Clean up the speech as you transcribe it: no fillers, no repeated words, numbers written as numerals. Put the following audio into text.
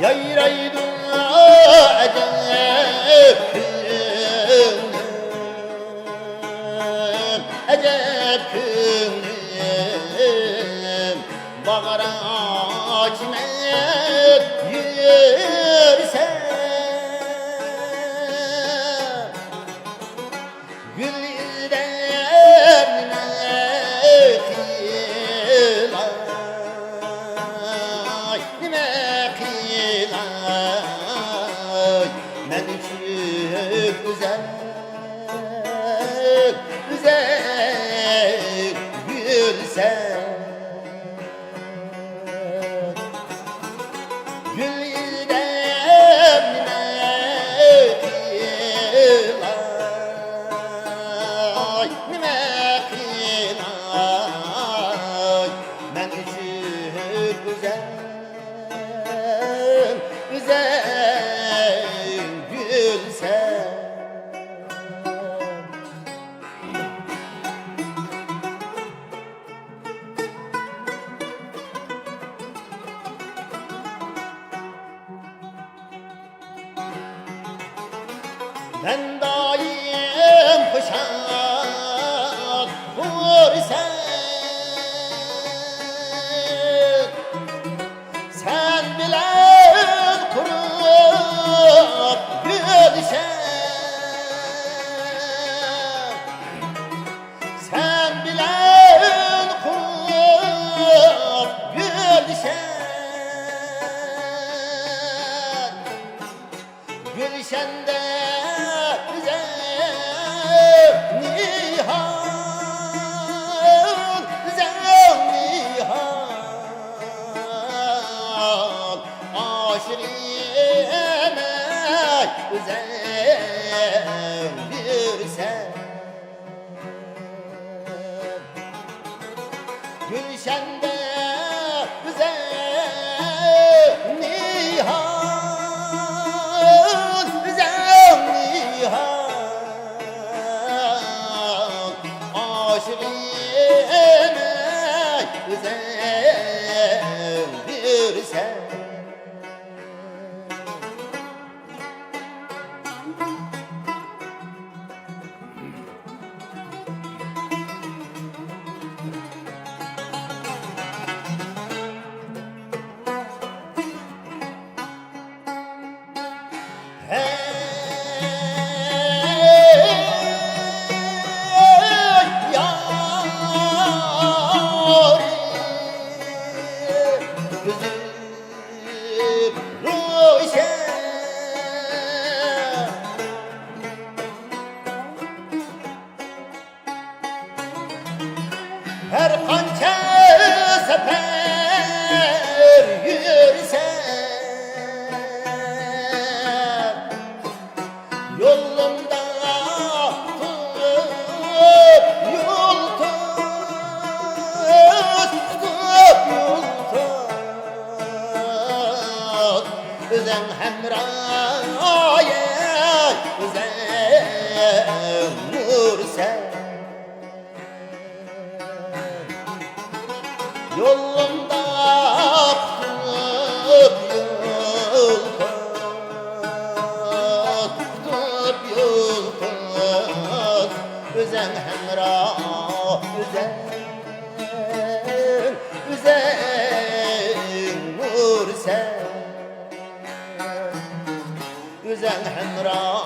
yayraydı acep künüm, acep künüm. Bağıra kime yürse gülden kılay, nime kılay. Men üçün güzel, güzel gülsen. Gülden nime kılay, men üçün güzel, güzel gülsen. Ben daim kuşak vursan, sen bilen kurup gülşen, sen bilen kurup gülşen. Gülşende nihan, nihan, aşık yemek güzel bir sen. Gülşende güzel nihan, güzel nihan, aşık yemek güzel bir sen. Her kança sefer yürüsen, yolunda tutup yol tutup yol tut. Üzen hemraya üzen nursen, yolunda tutup yol tutup yol tut. Üzen hemra üzen, üzen nur sen. Üzen hemra